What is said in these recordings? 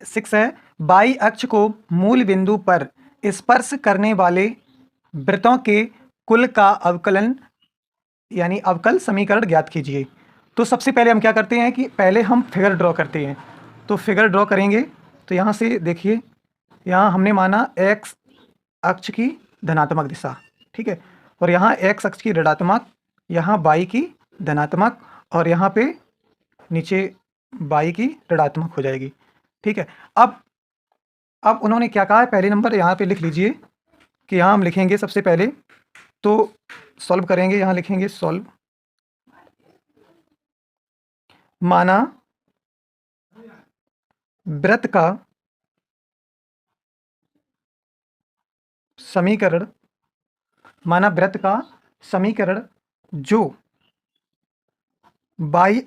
6 है, बाई अक्ष को मूल बिंदु पर स्पर्श करने वाले वृत्तों के कुल का अवकलन यानी अवकल समीकरण ज्ञात कीजिए। तो सबसे पहले हम क्या करते हैं कि पहले हम फिगर ड्रॉ करते हैं। तो फिगर ड्रॉ करेंगे तो यहाँ से देखिए, यहाँ हमने माना एक्स अक्ष की धनात्मक दिशा, ठीक है, और यहाँ एक्स अक्ष की ऋणात्मक, यहाँ वाई की धनात्मक, और यहाँ पे नीचे वाई की ऋणात्मक हो जाएगी, ठीक है। अब उन्होंने क्या कहा है, पहले नंबर यहाँ पे लिख लीजिए कि यहाँ हम लिखेंगे सबसे पहले तो सॉल्व करेंगे, यहाँ लिखेंगे सॉल्व, माना वृत्त का समीकरण, माना वृत्त का समीकरण जो बाई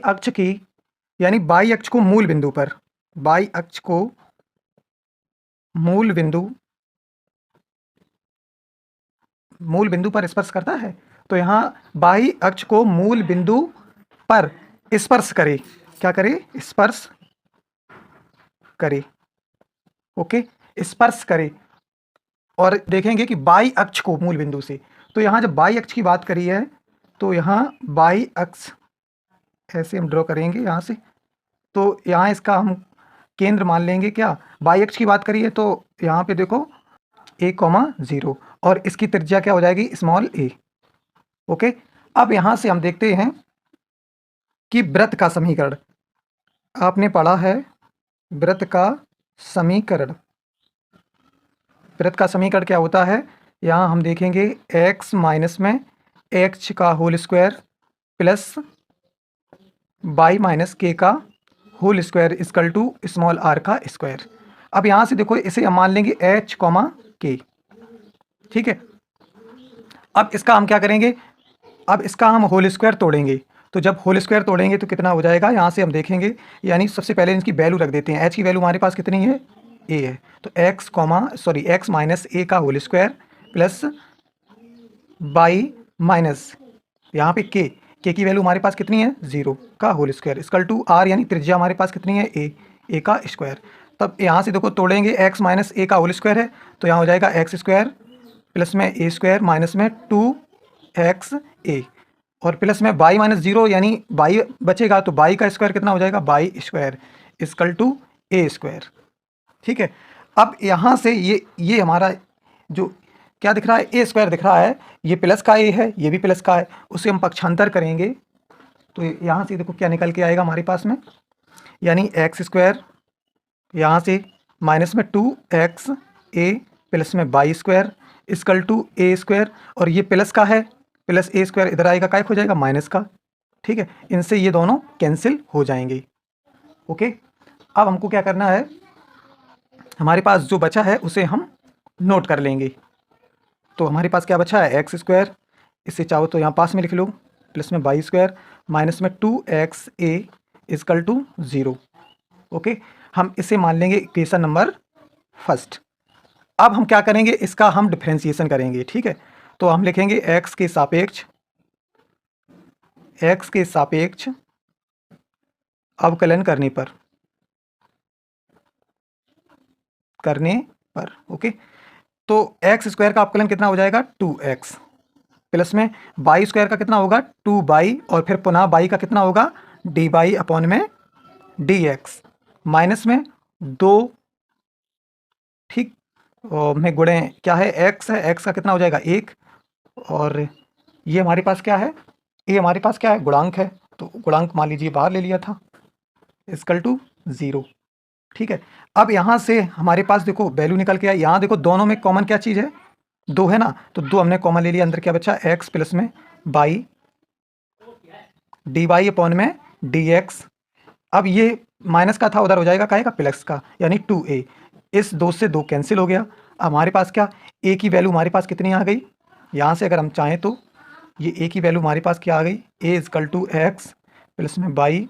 अक्ष की यानी बाई अक्ष को मूल बिंदु पर, बाई अक्ष को मूल बिंदु पर स्पर्श करता है। तो यहाँ बाई अक्ष को मूल बिंदु पर स्पर्श करे, क्या करे, स्पर्श करे, ओके, स्पर्श करे। और देखेंगे कि बाई अक्ष को मूल बिंदु से, तो यहाँ जब बाई अक्ष की बात करी है तो यहाँ बाई अक्ष ऐसे हम ड्रॉ करेंगे यहाँ से, तो यहाँ इसका हम केंद्र मान लेंगे, क्या, बाई अक्ष की बात करी है तो यहाँ पे देखो a,0 और इसकी त्रिज्या क्या हो जाएगी, स्मॉल a, ओके। अब यहाँ से हम देखते हैं कि वृत्त का समीकरण, आपने पढ़ा है वृत्त का समीकरण, वृत्त का समीकरण क्या होता है, यहाँ हम देखेंगे x माइनस में x का whole square plus y minus k का whole square equal to small r का स्क्वायर। अब यहाँ से देखो इसे हम मान लेंगे h, k, ठीक है। अब इसका हम क्या करेंगे, अब इसका हम होल स्क्वायर तोड़ेंगे, तो जब होल स्क्वायर तोड़ेंगे तो कितना हो जाएगा, यहाँ से हम देखेंगे, यानी सबसे पहले इसकी वैल्यू रख देते हैं। h की वैल्यू हमारे पास कितनी है, a है, तो x माइनस a का whole square plus y minus यहाँ पे k की वैल्यू हमारे पास कितनी है, 0 का whole square equal to r, यानी त्रिज्या हमारे पास कितनी है, a का स्क्वायर। तब यहाँ से देखो तोड़ेंगे, x माइनस a का होल स्क्वायर है तो यहाँ हो जाएगा एक्स स्क्वायर प्लस में a स्क्वायर माइनस में 2xa, और प्लस में y माइनस 0 यानी y बचेगा तो y का स्क्वायर कितना हो जाएगा, y square equal to a square, ठीक है। अब यहाँ से ये हमारा जो क्या दिख रहा है, a स्क्वायर दिख रहा है, ये प्लस का a है, ये भी प्लस का है, उसे हम पक्षांतर करेंगे तो यहाँ से देखो क्या निकल के आएगा हमारे पास में, यानी एक्स स्क्वायर यहाँ से माइनस में 2xa प्लस में y square equal to a square, और ये प्लस का है, प्लस a स्क्वायर इधर आएगा, काय हो जाएगा, माइनस का, ठीक है। इनसे ये दोनों कैंसिल हो जाएंगे, ओके। अब हमको क्या करना है, हमारे पास जो बचा है उसे हम नोट कर लेंगे। तो हमारे पास क्या बचा है, एक्स स्क्वायर, इसे चाहो तो यहाँ पास में लिख लो, प्लस में y स्क्वायर माइनस में 2xa इक्वल टू 0, ओके। हम इसे मान लेंगे इक्वेशन नंबर फर्स्ट। अब हम क्या करेंगे, इसका हम डिफरेंशिएशन करेंगे, ठीक है। तो हम लिखेंगे x के सापेक्ष अवकलन करने पर, ओके। तो एक्स स्क्वायर का अवकलन कितना हो जाएगा, 2x प्लस में y स्क्वायर का कितना होगा, 2y, और फिर पुनः y का कितना होगा, dy अपॉन में dx माइनस में 2, ठीक, और में गुणे क्या है, x है, x का कितना हो जाएगा 1, और ये हमारे पास क्या है, ये हमारे पास क्या है, गुणांक है, तो गुणांक मान लीजिए बाहर ले लिया था, इक्वल टू 0, ठीक है। अब यहाँ से हमारे पास देखो वैल्यू निकल के आया, यहाँ देखो दोनों में कॉमन क्या चीज़ है, 2 है ना, तो 2 हमने कॉमन ले लिया, अंदर क्या बचा, x प्लस में y dy अपॉन में dx। अब ये माइनस का था, उधर हो जाएगा काहे का, प्लस का, यानी 2a, इस 2 से 2 कैंसिल हो गया। अब हमारे पास क्या, a की वैल्यू हमारे पास कितनी आ गई, यहाँ से अगर हम चाहें तो ये a की वैल्यू हमारे पास क्या आ गई, a equal to X plus में y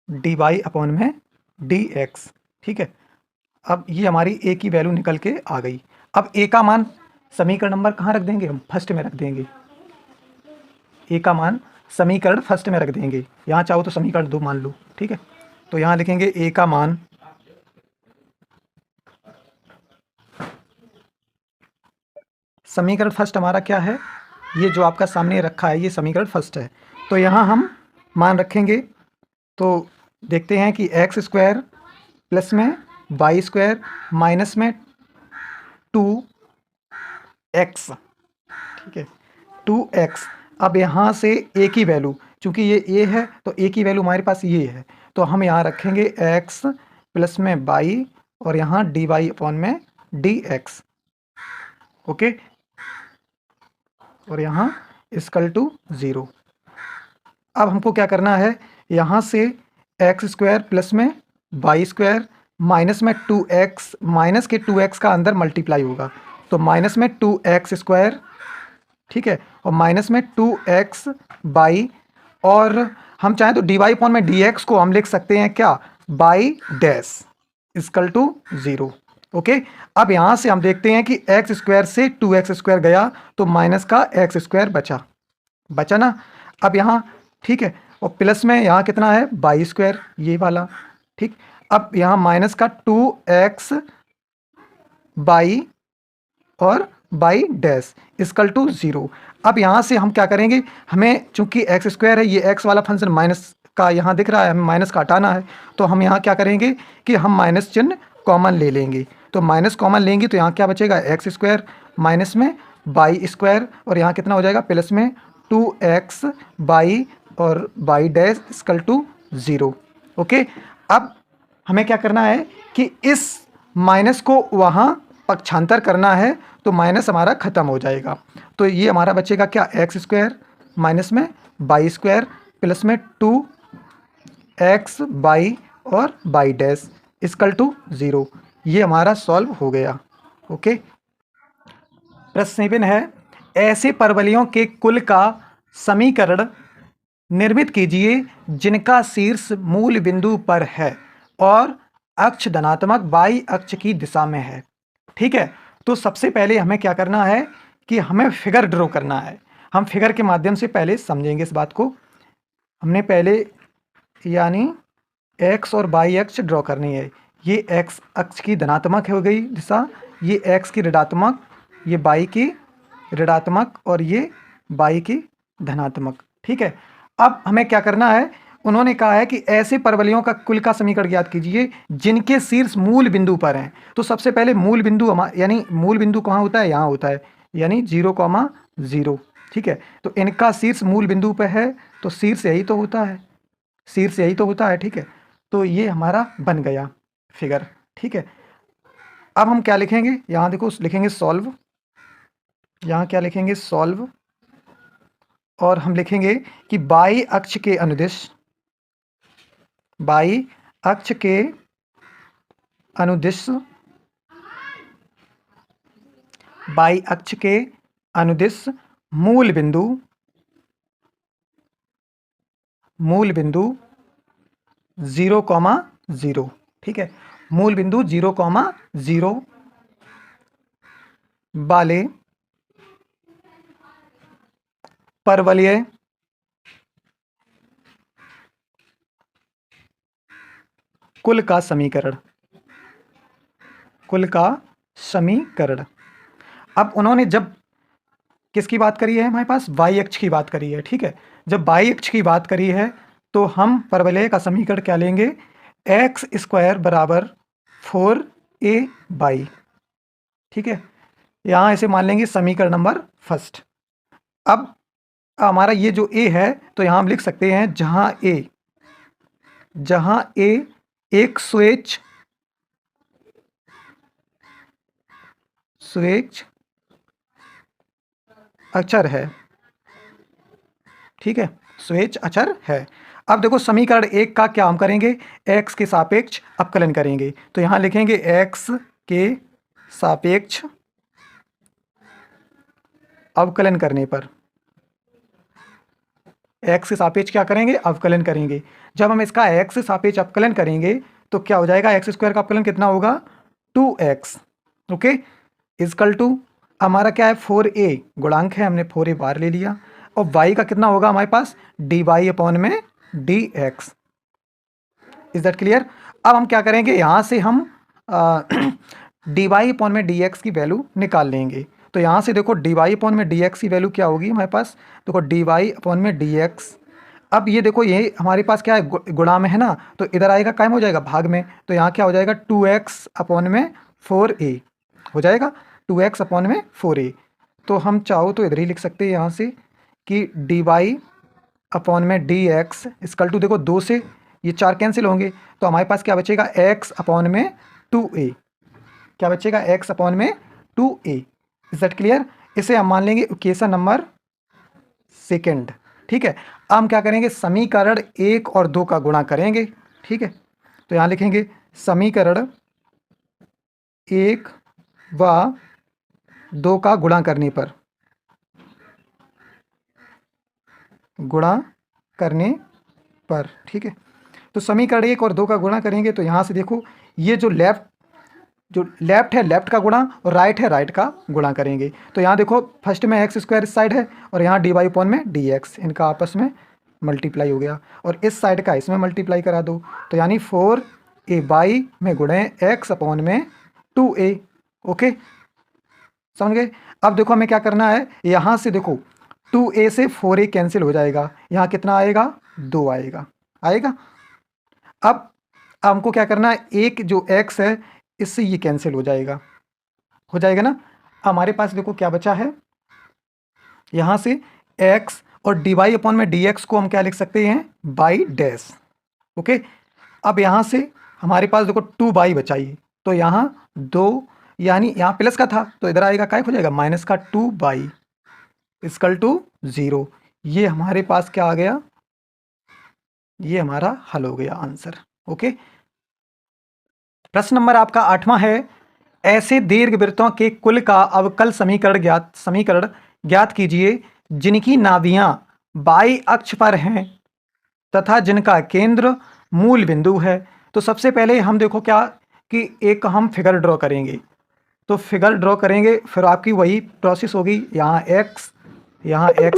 dy अपॉन में dx, ठीक है। अब ये हमारी a की वैल्यू निकल के आ गई। अब a का मान समीकरण नंबर कहाँ रख देंगे, हम फर्स्ट में रख देंगे, a का मान समीकरण फर्स्ट में रख देंगे। यहाँ चाहो तो समीकरण 2 मान लो, ठीक है। तो यहाँ लिखेंगे ए का मान समीकरण फर्स्ट हमारा क्या है, ये जो आपका सामने रखा है ये समीकरण फर्स्ट है। तो यहाँ हम मान रखेंगे, तो देखते हैं कि एक्स स्क्वायर प्लस में वाई स्क्वायर माइनस में 2x, ठीक है, 2x। अब यहाँ से ए की वैल्यू, चूँकि ये ए है तो ए की वैल्यू हमारे पास ये है, तो हम यहाँ रखेंगे x प्लस में वाई और यहाँ डी वाई अपॉन में डी एक्स, ओके, और यहाँ इक्वल टू 0। अब हमको क्या करना है, यहाँ से एक्स स्क्वायर प्लस में वाई स्क्वायर माइनस में 2x, माइनस के 2x का अंदर मल्टीप्लाई होगा, तो माइनस में 2x स्क्वायर, ठीक है, और माइनस में 2x बाई, और हम चाहें तो डी वाई अपॉन में डी एक्स को हम लिख सकते हैं क्या, Y dash equal to 0, okay. अब यहाँ से हम देखते हैं कि एक्स स्क्वायर से 2x स्क्वायर गया तो माइनस का एक्स स्क्वायर बचा ना। अब यहाँ ठीक है, और प्लस में यहाँ कितना है वाई स्क्वायर, ये वाला, ठीक। अब यहाँ माइनस का 2x बाई और बाई डैश इक्वल टू 0। अब यहाँ से हम क्या करेंगे, हमें चूंकि एक्स स्क्वायर है, ये एक्स वाला फंक्शन माइनस का यहाँ दिख रहा है, हमें माइनस का हटाना है, तो हम यहाँ क्या करेंगे कि हम माइनस चिन्ह कॉमन ले लेंगे। तो माइनस कॉमन लेंगे तो यहाँ क्या बचेगा, एक्स स्क्वायर माइनस में बाई स्क्वायर, और यहाँ कितना हो जाएगा प्लस में 2x बाई और Y dash equal to 0, okay. अब हमें क्या करना है कि इस माइनस को वहाँ पक्षांतर करना है, तो माइनस हमारा ख़त्म हो जाएगा। तो ये हमारा बचेगा क्या, एक्स स्क्वायर माइनस में बाई स्क्वायर प्लस में 2x बाई और बाई डैश इक्वल टू 0। ये हमारा सॉल्व हो गया, ओके। प्रश्न 7 है, ऐसे परवलयों के कुल का समीकरण निर्मित कीजिए जिनका शीर्ष मूल बिंदु पर है और अक्ष धनात्मक बाई अक्ष की दिशा में है, ठीक है। तो सबसे पहले हमें क्या करना है कि हमें फिगर ड्रॉ करना है। हम फिगर के माध्यम से पहले समझेंगे इस बात को। हमने पहले यानी एक्स और बाई अक्ष ड्रॉ करनी है। ये एक्स अक्ष की धनात्मक हो गई दिशा, ये एक्स की ऋणात्मक, ये बाई की ऋणात्मक और ये बाई की धनात्मक, ठीक है। अब हमें क्या करना है, उन्होंने कहा है कि ऐसे परवलयों का कुल का समीकरण ज्ञात कीजिए जिनके शीर्ष मूल बिंदु पर हैं। तो सबसे पहले मूल बिंदु यानी मूल बिंदु कहाँ होता है, यहाँ होता है, यानी 0,0, ठीक है। तो इनका शीर्ष मूल बिंदु पर है, तो शीर्ष यही तो होता है, शीर्ष यही तो होता है, ठीक है। तो ये हमारा बन गया फिगर, ठीक है। अब हम क्या लिखेंगे, यहाँ देखो लिखेंगे सॉल्व, यहाँ क्या लिखेंगे सॉल्व, और हम लिखेंगे कि बाई अक्ष के अनुदिश, बाई अक्ष के अनुदिश, बाई अक्ष के अनुदिश मूल बिंदु 0,0, ठीक है, मूल बिंदु 0,0 वाले परवलय कुल का समीकरण, कुल का समीकरण। अब उन्होंने जब किसकी बात करी है, हमारे पास वाई अक्ष की बात करी है, ठीक है। जब वाई अक्ष की बात करी है तो हम परवलय का समीकरण क्या लेंगे, एक्स स्क्वायर बराबर 4a बाई, ठीक है। यहाँ ऐसे मान लेंगे समीकरण नंबर फर्स्ट। अब हमारा ये जो a है तो यहाँ हम लिख सकते हैं जहाँ a एक स्वेच्छ अक्षर है, ठीक है, स्वेच्छ अक्षर है। अब देखो समीकरण 1 का क्या हम करेंगे, x के सापेक्ष अवकलन करेंगे। तो यहाँ लिखेंगे x के सापेक्ष अवकलन करने पर, x के सापेक्ष क्या करेंगे, अवकलन करेंगे। जब हम इसका x से सापेक्ष अवकलन करेंगे तो क्या हो जाएगा, एक्स स्क्वायर का अवकलन कितना होगा 2x, ओके, इजकल टू हमारा क्या है 4a गुणांक है, हमने 4a बार ले लिया, और y का कितना होगा हमारे पास, dy अपॉन में dx। Is that clear? अब हम क्या करेंगे, यहाँ से हम dy अपॉन में dx की वैल्यू निकाल लेंगे। तो यहाँ से देखो dy अपॉन में dx की वैल्यू क्या होगी हमारे पास, देखो dy अपॉन में dx। अब ये देखो ये हमारे पास क्या है, गुणा में है ना, तो इधर आएगा कायम हो जाएगा भाग में, तो यहाँ क्या हो जाएगा 2x अपॉन में 4a हो जाएगा, 2x अपॉन में 4a। तो हम चाहो तो इधर ही लिख सकते हैं यहाँ से कि dy अपॉन में dx इक्वल टू, देखो 2 से ये 4 कैंसिल होंगे, तो हमारे पास क्या बचेगा, x अपॉन में 2a। क्या बचेगा, x अपॉन में 2a। Is that clear? इसे हम मान लेंगे इक्वेशन नंबर सेकेंड। ठीक है, अब हम क्या करेंगे, समीकरण 1 और 2 का गुणा करेंगे। ठीक है, तो यहाँ लिखेंगे समीकरण 1 व 2 का गुणा करने पर, ठीक है, तो समीकरण 1 और 2 का गुणा करेंगे, तो यहाँ से देखो ये जो लेफ्ट है लेफ्ट का गुणा और राइट है राइट का गुणा करेंगे। तो यहाँ देखो फर्स्ट में एक्स स्क्वायर इस साइड है और यहाँ डी वाई अपॉन में डी एक्स, इनका आपस में मल्टीप्लाई हो गया, और इस साइड का इसमें मल्टीप्लाई करा दो, तो यानी 4a में गुणे एक्स अपॉन में 2a। ओके, समझ गए? अब देखो हमें क्या करना है, यहाँ से देखो 2a से 4a कैंसिल हो जाएगा, यहाँ कितना आएगा, 2 आएगा। अब हमको क्या करना है, एक जो x है इससे ये कैंसिल हो जाएगा ना। हमारे पास देखो क्या बचा है, यहाँ से x और dy अपॉन में dx को हम क्या लिख सकते हैं, बाई डैश। ओके, अब यहाँ से हमारे पास देखो 2 बचाइए, तो यहाँ 2, यानी यहाँ प्लस का था तो इधर आएगा क्या हो जाएगा, माइनस का 2 इक्वल टू 0। ये हमारे पास क्या आ गया, ये हमारा हल हो गया आंसर। ओके, प्रश्न नंबर आपका 8वां है, ऐसे दीर्घवृत्तों के कुल का अवकल समीकरण ज्ञात कीजिए जिनकी नाभियां बाई अक्ष पर हैं तथा जिनका केंद्र मूल बिंदु है। तो सबसे पहले हम देखो क्या कि एक हम फिगर ड्रॉ करेंगे, तो फिगर ड्रॉ करेंगे, फिर आपकी वही प्रोसेस होगी, यहाँ x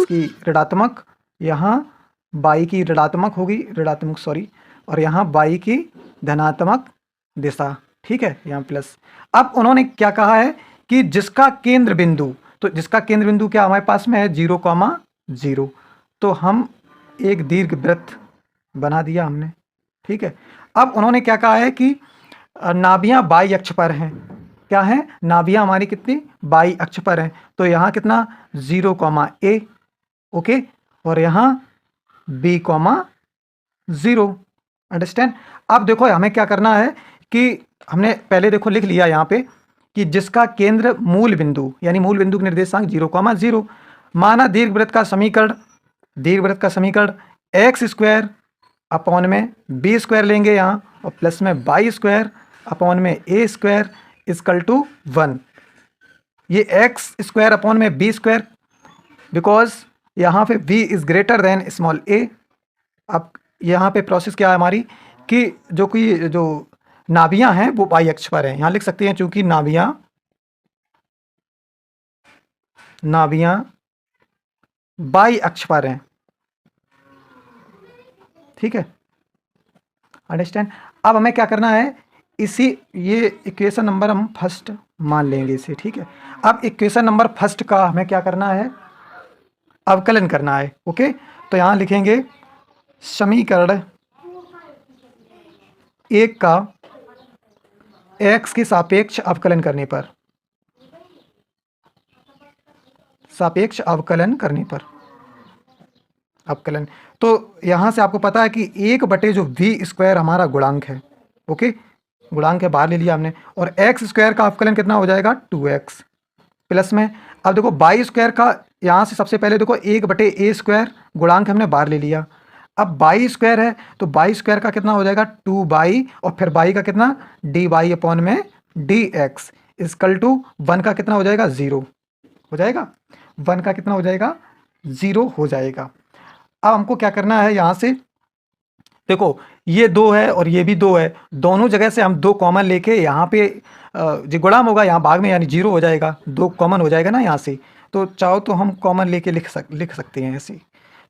की ऋणात्मक, यहाँ y की ऋणात्मक सॉरी, और यहाँ y की धनात्मक दिशा। ठीक है, यहाँ प्लस। अब उन्होंने क्या कहा है कि जिसका केंद्र बिंदु, तो जिसका केंद्र बिंदु क्या हमारे पास में है, 0,0, तो हम एक दीर्घवृत्त बना दिया हमने। ठीक है, अब उन्होंने क्या कहा है कि नाभियां बाई अक्ष पर हैं, क्या है, नाभियां हमारी कितनी, बाई अक्ष पर हैं, तो यहाँ कितना 0,a। ओके, और यहाँ b,0। अंडरस्टैंड? अब देखो हमें क्या करना है कि हमने पहले देखो लिख लिया यहाँ पे कि जिसका केंद्र मूल बिंदु, यानी मूल बिंदु के निर्देशांक 0,0, माना दीर्घवृत्त का समीकरण एक्स स्क्वायर अपॉन में बी स्क्वायर लेंगे यहाँ, और प्लस में वाई स्क्वायर अपॉन में ए स्क्वायर इक्वल टू 1। ये एक्स स्क्वायर अपॉन में बी स्क्वायर, बिकॉज यहाँ पे v is greater than small a। अब यहाँ पे प्रोसेस क्या है हमारी कि जो नाभियां हैं वो बाई अक्ष पर हैं, यहाँ लिख सकते हैं चूंकि नाभियां बाई अक्ष पर हैं। ठीक है, अंडरस्टैंड? अब हमें क्या करना है, ये इक्वेशन नंबर हम फर्स्ट मान लेंगे इसे। ठीक है, अब इक्वेशन नंबर फर्स्ट का हमें क्या करना है, अवकलन करना है। ओके, तो यहाँ लिखेंगे समीकरण 1 का x के सापेक्ष अवकलन करने पर, अवकलन, तो यहाँ से आपको पता है कि 1 जो v स्क्वायर हमारा गुणांक है, ओके, गुणांक है बाहर ले लिया हमने, और x स्क्वायर का अवकलन कितना हो जाएगा, 2x प्लस में। अब देखो बाई स्क्वायर का, यहाँ से सबसे पहले देखो 1/a स्क्वायर गुणांक हमने बाहर ले लिया, अब बाई स्क्वायर है तो बाई स्क्वायर का कितना हो जाएगा, 2 और फिर बाई का कितना, dy अपॉन में dx इक्वल टू 1 का कितना हो जाएगा, 0 हो जाएगा, 1 का कितना हो जाएगा, 0 हो जाएगा। अब हमको क्या करना है, यहाँ से देखो ये 2 है और ये भी 2 है, दोनों जगह से हम 2 कॉमन लेके यहाँ पे जो गुणाम होगा यहाँ भाग में, यानी 0 हो जाएगा, 2 कॉमन हो जाएगा ना यहाँ से, तो चाहो तो हम कॉमन लेके लिख सकते हैं ऐसे।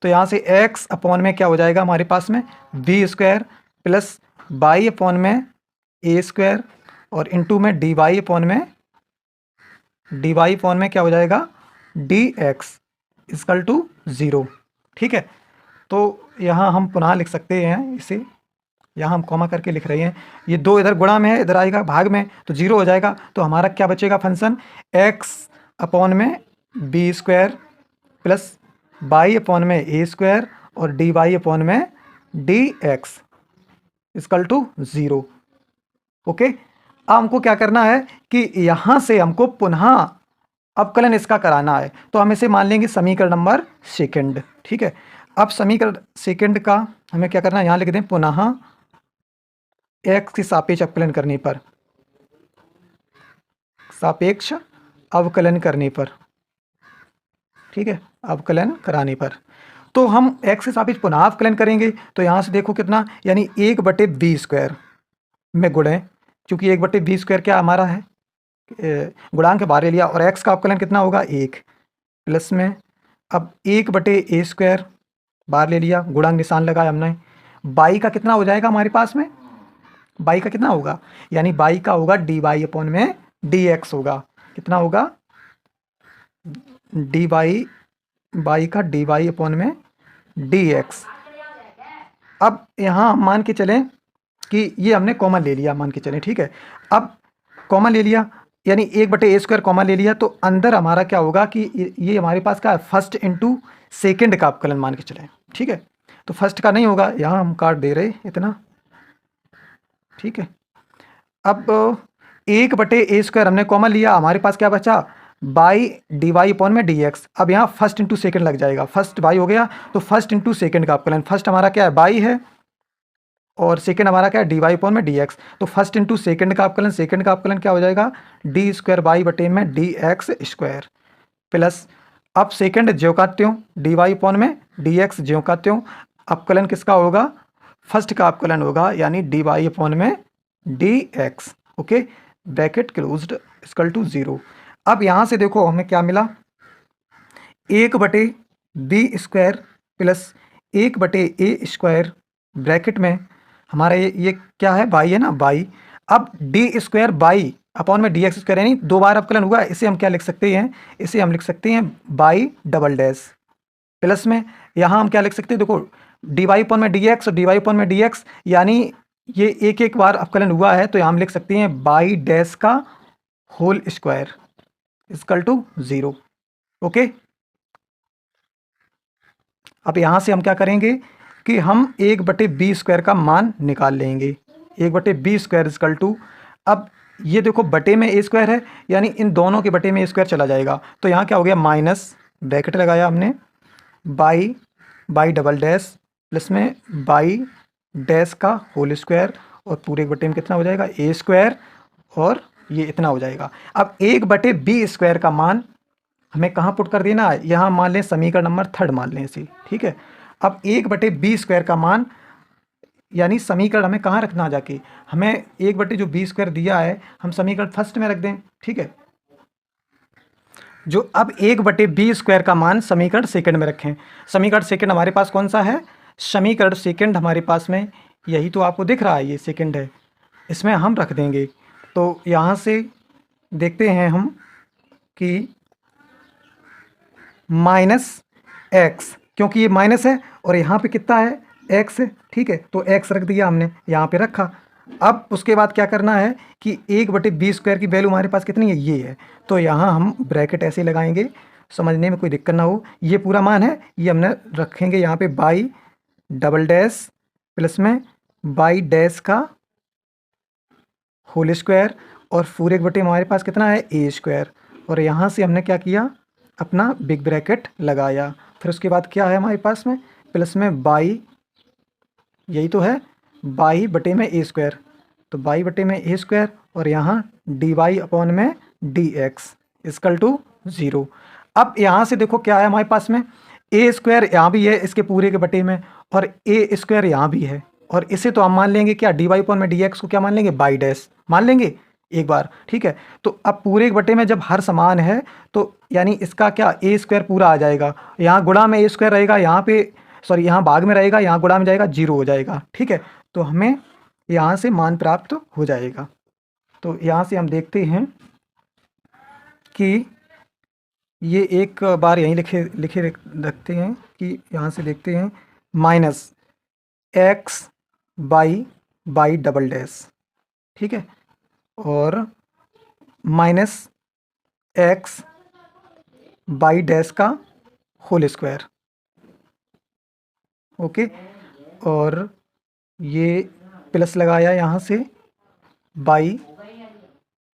तो यहाँ से x अपॉन में क्या हो जाएगा हमारे पास में B square plus Y upon में ए स्क्वायर और इंटू में डी वाई अपॉन में क्या हो जाएगा डी एक्स इक्वल टू 0। ठीक है, तो यहाँ हम पुनः लिख सकते हैं इसे, यहाँ हम कॉमा करके लिख रहे हैं, ये 2 इधर गुणा में है, इधर आएगा भाग में, तो 0 हो जाएगा। तो हमारा क्या बचेगा फंक्शन x अपॉन में B square plus Y upon में ए स्क्वायर और डी वाई अपॉन में D X equal to 0। Okay, अब हमको क्या करना है कि यहाँ से हमको पुनः अवकलन इसका कराना है, तो हम इसे मान लेंगे समीकरण नंबर सेकंड। ठीक है, अब समीकरण सेकंड का हमें क्या करना है, यहाँ लिख दें पुनः x के सापेक्ष अवकलन करने पर, सापेक्ष अवकलन करने पर, ठीक है, अवकलन कराने पर, तो हम x के सापेक्ष पुनः अवकलन करेंगे। तो यहाँ से देखो कितना, यानी 1/b स्क्वायर में गुणे, क्योंकि 1/b स्क्वायर क्या हमारा है गुणांक बाहर ले लिया, और x का अवकलन कितना होगा 1 प्लस में अब 1/a स्क्वायर बाहर ले लिया, गुणांक निशान लगाया हमने, बाई का कितना हो जाएगा हमारे पास में, बाई का कितना होगा, यानी बाई का होगा डी वाई अपॉन में डी एक्स होगा, कितना होगा डी वाई, बाई का डी वाई अपॉन में डी एक्स। अब यहाँ हम मान के चलें कि ये हमने कॉमन ले लिया, मान के चलें, ठीक है, अब कॉमन ले लिया यानी 1/a स्क्वायर कॉमन ले लिया, तो अंदर हमारा क्या होगा कि ये हमारे पास का फर्स्ट इंटू सेकेंड का अवकलन मान के चलें। ठीक है, तो फर्स्ट का नहीं होगा, यहाँ हम काट दे रहे इतना। ठीक है, अब 1/a स्क्वायर हमने कॉमन लिया, हमारे पास क्या बचा बाई डी वाई अपॉन में डी एक्स। अब यहाँ फर्स्ट इंटू सेकेंड लग जाएगा, फर्स्ट बाई हो गया तो फर्स्ट इंटू सेकेंड का अवकलन, फर्स्ट हमारा क्या है बाई है और सेकेंड हमारा क्या है डी वाई अपॉन में डी एक्स, तो फर्स्ट इंटू सेकेंड का अवकलन, सेकेंड का अवकलन क्या हो जाएगा डी स्क्वायर बाई बटे में डी एक्स स्क्वायर प्लस, अब सेकेंड ज्यों का त्यों डी वाई अपॉन में डी एक्स ज्यों का त्यों, अवकलन किसका होगा फर्स्ट का अवकलन होगा, यानी डी वाई अपॉन में D X. Okay, bracket closed equal to 0। अब यहाँ से देखो हमें क्या मिला 1/b square plus 1/a square, bracket में हमारा ये क्या है बाई है ना, बाई, अब डी स्क्वायर बाई अपॉन में डी एक्स स्क्वायर, यानी 2 बार अवकलन हुआ, इसे हम क्या लिख सकते हैं, इसे हम लिख सकते हैं बाई डबल डैश प्लस में, यहाँ हम क्या लिख सकते हैं देखो डी वाई अपॉन में डी एक्स और डी वाई अपॉन में डी एक्स, यानी ये एक बार अवकलन हुआ है, तो यहाँ हम लिख सकते हैं बाई डैश का whole square equal to 0। Okay, अब यहाँ से हम क्या करेंगे कि हम 1/b स्क्वायर का मान निकाल लेंगे, 1/b स्क्वायर इक्वल टू, अब ये देखो बटे में a स्क्वायर है, यानी इन दोनों के बटे में a स्क्वायर चला जाएगा, तो यहाँ क्या हो गया माइनस, ब्रैकेट लगाया हमने, बाई डबल डैश प्लस में बाई डैश का होल स्क्वायर और पूरे बटे में कितना हो जाएगा a स्क्वायर और ये इतना हो जाएगा। अब 1/b स्क्वायर का मान हमें कहाँ पुट कर देना है, यहाँ मान लें समीकरण नंबर 3 मान लें इसे। ठीक है, अब 1/b स्क्वायर का मान यानी समीकरण हमें कहाँ रखना है जाके, हमें 1/b स्क्वायर दिया है, हम समीकरण फर्स्ट में रख दें। ठीक है, जो अब 1/b स्क्वायर का मान समीकरण सेकंड में रखें, समीकरण सेकंड हमारे पास कौन सा है, समीकरण सेकंड हमारे पास में यही तो आपको दिख रहा है, ये सेकंड है, इसमें हम रख देंगे। तो यहाँ से देखते हैं हम कि -x, क्योंकि ये माइनस है और यहाँ पे कितना है x है। ठीक है, तो x रख दिया हमने, यहाँ पे रखा। अब उसके बाद क्या करना है कि 1/b स्क्वायर की वैल्यू हमारे पास कितनी है, ये है, तो यहाँ हम ब्रैकेट ऐसे लगाएंगे, समझने में कोई दिक्कत ना हो, ये पूरा मान है, ये हमने रखेंगे यहाँ पे बाई डबल डैश प्लस में बाई डैश का होल स्क्वायर और पूरे एक बटे हमारे पास कितना है a स्क्वायर, और यहाँ से हमने क्या किया अपना बिग ब्रैकेट लगाया, फिर उसके बाद क्या है हमारे पास में प्लस में बाई, यही तो है बाई बटे में a स्क्वायर, तो बाई बटे में a स्क्वायर और यहाँ डी वाई अपॉन में डी एक्स इक्वल टू 0। अब यहाँ से देखो क्या है हमारे पास में a स्क्वायर यहाँ भी है इसके पूरे के बटे में और a स्क्वायर यहाँ भी है, और इसे तो हम मान लेंगे क्या डी वाई अपॉन में डी एक्स को क्या मान लेंगे बाई डैश मान लेंगे, एक बार, ठीक है। तो अब पूरे एक बटे में जब हर समान है तो यानी इसका क्या ए स्क्वायर पूरा आ जाएगा, यहाँ गुणा में ए स्क्वायर रहेगा, यहाँ पे सॉरी यहाँ भाग में रहेगा, यहाँ गुणा में जाएगा, जीरो हो जाएगा, ठीक है। तो हमें यहाँ से मान प्राप्त हो जाएगा। तो यहाँ से हम देखते हैं कि ये एक बार यहीं लिखे लिखे रखते हैं कि यहाँ से देखते हैं minus x Y double dash, ठीक है, और माइनस एक्स बाई डैश का होल स्क्वायर, ओके। और ये प्लस लगाया यहाँ से बाई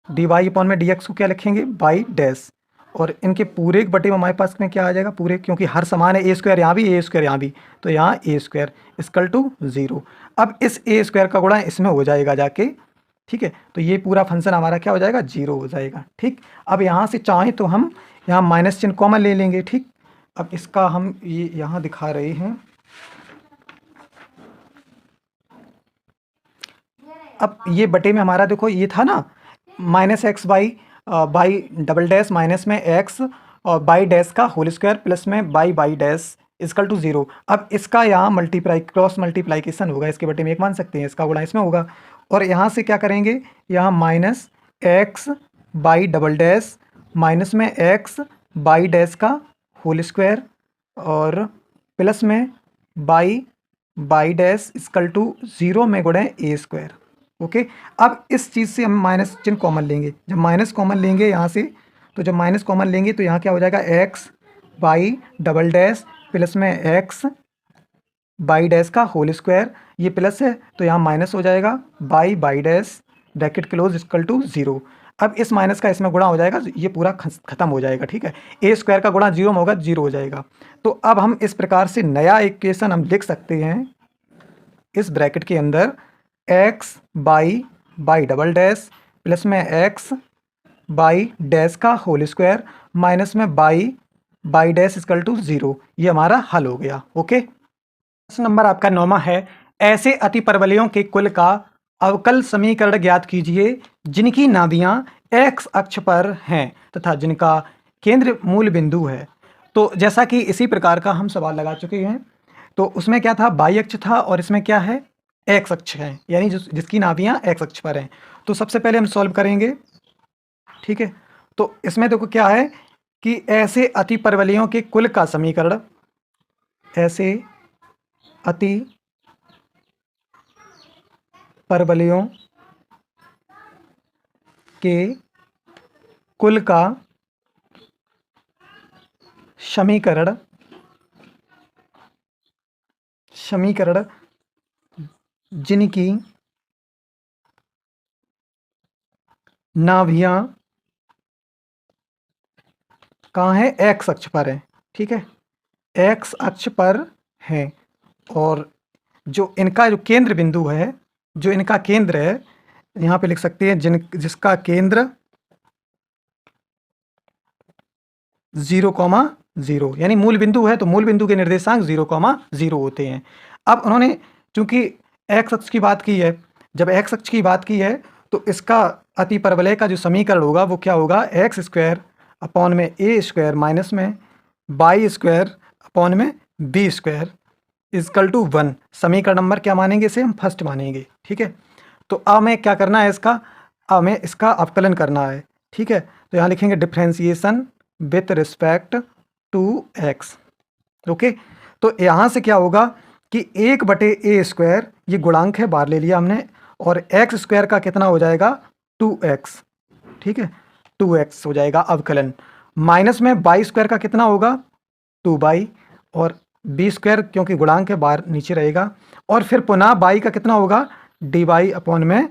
डी वाई अपॉन में डी एक्स को क्या लिखेंगे बाई डैश, और इनके पूरे एक बटे में हमारे पास में क्या आ जाएगा पूरे, क्योंकि हर समान है, ए स्क्वायर यहाँ भी ए स्क्वायर यहाँ भी, तो यहाँ ए स्क्वायर इक्वल टू 0। अब इस ए स्क्वायर का गुणा इसमें हो जाएगा जाके, ठीक है। तो ये पूरा फंक्शन हमारा क्या हो जाएगा 0 हो जाएगा, ठीक। अब यहाँ से चाहें तो हम यहाँ माइनस चिन्ह कॉमन ले लेंगे, ठीक। अब इसका हम ये यहाँ दिखा रहे हैं। अब ये बटे में हमारा देखो ये था ना minus x Y double dash minus में एक्स और बाई डैश का होल स्क्वायर प्लस में बाई डैश इक्वल टू 0। अब इसका यहाँ मल्टीप्लाई क्रॉस मल्टीप्लाइकेशन होगा, इसके बटे में एक मान सकते हैं, इसका गुणा इसमें होगा। और यहाँ से क्या करेंगे, यहाँ minus x Y double dash minus में एक्स बाई डैश का होल स्क्वायर और प्लस में बाई डैश इक्वल टू 0 में गुणे ए स्क्वायर, ओके। अब इस चीज़ से हम माइनस चिन्ह कॉमन लेंगे, जब माइनस कॉमन लेंगे यहाँ से, तो जब माइनस कॉमन लेंगे तो यहाँ क्या हो जाएगा X Y double dash plus में एक्स बाई डैश का होल स्क्वायर, ये प्लस है तो यहाँ माइनस हो जाएगा Y dash bracket close equal to 0। अब इस माइनस का इसमें गुणा हो जाएगा, ये पूरा खत्म हो जाएगा, ठीक है। ए स्क्वायर का गुणा 0 में होगा, 0 हो जाएगा। तो अब हम इस प्रकार से नया इक्वेशन हम लिख सकते हैं इस ब्रैकेट के अंदर x Y double dash plus में एक्स बाई डैश का होल स्क्वायर माइनस में बाई डैश इक्वल टू 0। ये हमारा हल हो गया, ओके। प्रश्न नंबर आपका 9वां है, ऐसे अतिपरवलयों के कुल का अवकल समीकरण ज्ञात कीजिए जिनकी नाभियां एक्स अक्ष पर हैं तथा जिनका केंद्र मूल बिंदु है। तो जैसा कि इसी प्रकार का हम सवाल लगा चुके हैं, तो उसमें क्या था बाई अक्ष था और इसमें क्या है एक्स अक्ष है, यानी जिसकी नाभियां एक्स अक्ष पर हैं। तो सबसे पहले हम सॉल्व करेंगे, ठीक है। तो इसमें देखो क्या है कि ऐसे अतिपरवलयों के कुल का समीकरण, ऐसे अति परवलयों के कुल का समीकरण जिनकी नाभियां कहाँ है एक्स अक्ष पर है, ठीक है, एक्स अक्ष पर है। और जो इनका जो केंद्र बिंदु है, जो इनका केंद्र है, यहाँ पे लिख सकते हैं जिसका केंद्र 0,0 यानी मूल बिंदु है, तो मूल बिंदु के निर्देशांक 0,0 होते हैं। अब उन्होंने चूंकि एक्स अक्ष की बात की है, जब एक्स अक्ष की बात की है तो इसका अतिपरवलय का जो समीकरण होगा वो क्या होगा एक्स स्क्वायर अपॉन में ए स्क्वायर माइनस में बाई स्क्वायर अपॉन में बी स्क्वायर इक्वल टू 1। समीकरण नंबर क्या मानेंगे, इसे हम फर्स्ट मानेंगे, ठीक है। तो अब हमें क्या करना है, इसका हमें इसका अवकलन करना है, ठीक है। तो यहाँ लिखेंगे differentiation with respect to X, okay. तो यहाँ से क्या होगा कि 1/a स्क्वायर, ये गुणांक है बाहर ले लिया हमने, और एक्स स्क्वायर का कितना हो जाएगा 2x, ठीक है, 2x हो जाएगा अवकलन, माइनस में बाई स्क्वायर का कितना होगा 2 और बी स्क्वायर क्योंकि गुणांक है बाहर नीचे रहेगा, और फिर पुनः बाई का कितना होगा डी वाई अपॉन में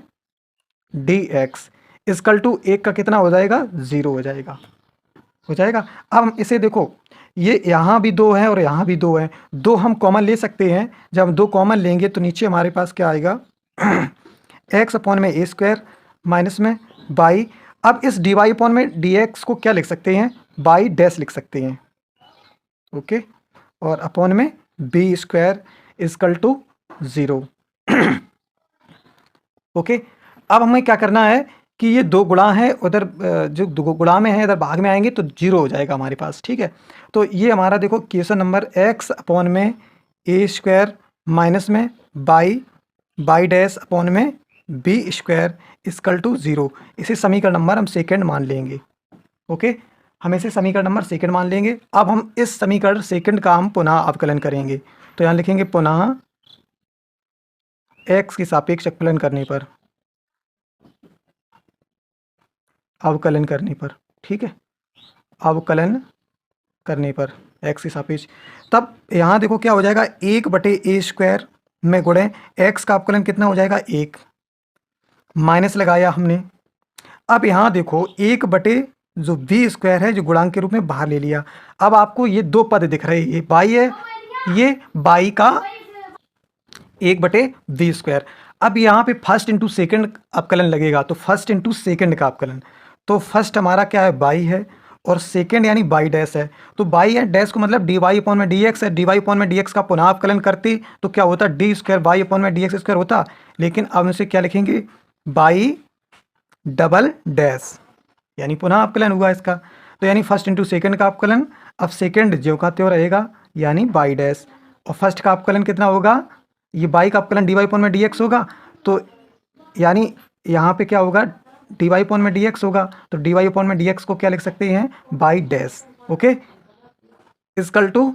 डी एक्स इक्वल टू 1 का कितना हो जाएगा 0 हो जाएगा, अब हम इसे देखो, ये यहाँ भी 2 है और यहाँ भी 2 है, 2 हम कॉमन ले सकते हैं। जब हम 2 कॉमन लेंगे तो नीचे हमारे पास क्या आएगा एक्स अपॉन में ए स्क्वायर माइनस में बाई, अब इस डी वाई अपॉन में डी एक्स को क्या लिख सकते हैं बाई डैश लिख सकते हैं, ओके, और अपॉन में B square equal to 0 okay. अब हमें क्या करना है कि ये दो गुणा है, उधर जो दो गुणा में है इधर भाग में आएंगे तो जीरो हो जाएगा हमारे पास, ठीक है। तो ये हमारा देखो क्वेश्चन नंबर एक्स अपॉन में ए स्क्वायर माइनस में बाई डैश अपॉन में B square equal to zero, इसे समीकरण नंबर हम सेकंड मान लेंगे। ओके, हम इसे समीकरण नंबर सेकंड मान लेंगे। अब हम इस समीकरण सेकंड का हम पुनः अवकलन करेंगे, तो यहाँ लिखेंगे पुनः एक्स के सापेक्ष अवकलन करने पर, अवकलन करने पर, ठीक है, अवकलन करने पर एक्स के सापेक्ष, तब यहाँ देखो क्या हो जाएगा, 1/a² में गुणे एक्स का अवकलन कितना हो जाएगा, 1, माइनस लगाया हमने। अब यहाँ देखो 1 जो b² है जो गुणांक के रूप में बाहर ले लिया। अब आपको ये दो पद दिख रहे हैं, ये बाई है, ये बाई का 1/b²। अब यहाँ पे फर्स्ट इंटू सेकंड अवकलन लगेगा, तो फर्स्ट इंटू सेकंड का अवकलन, तो फर्स्ट हमारा क्या है, बाई है, और सेकंड यानी बाई डैश है। तो बाई है डैश को मतलब डी वाई अपॉन में डी एक्स है, डी वाई अपॉन में डी एक्स का पुनः अवकलन करते तो क्या होता, डी स्क्वायर वाई अपॉन में डी एक्स स्क्वायर होता। लेकिन अब इसे क्या लिखेंगे, बाई डबल डैश, यानी पुनः अवकलन हुआ इसका। तो यानी फर्स्ट इंटू सेकंड का अवकलन, अब सेकंड ज्यों का त्यों रहेगा, यानी बाई डैश, और फर्स्ट का अवकलन कितना होगा, ये बाई का अवकलन डी वाई अपॉन में डी एक्स होगा, तो यानी यहाँ पे क्या होगा, डी वाई अपॉन में डी एक्स होगा, तो डी वाई अपॉन में डी एक्स को क्या लिख सकते हैं, Y dash, okay, equal to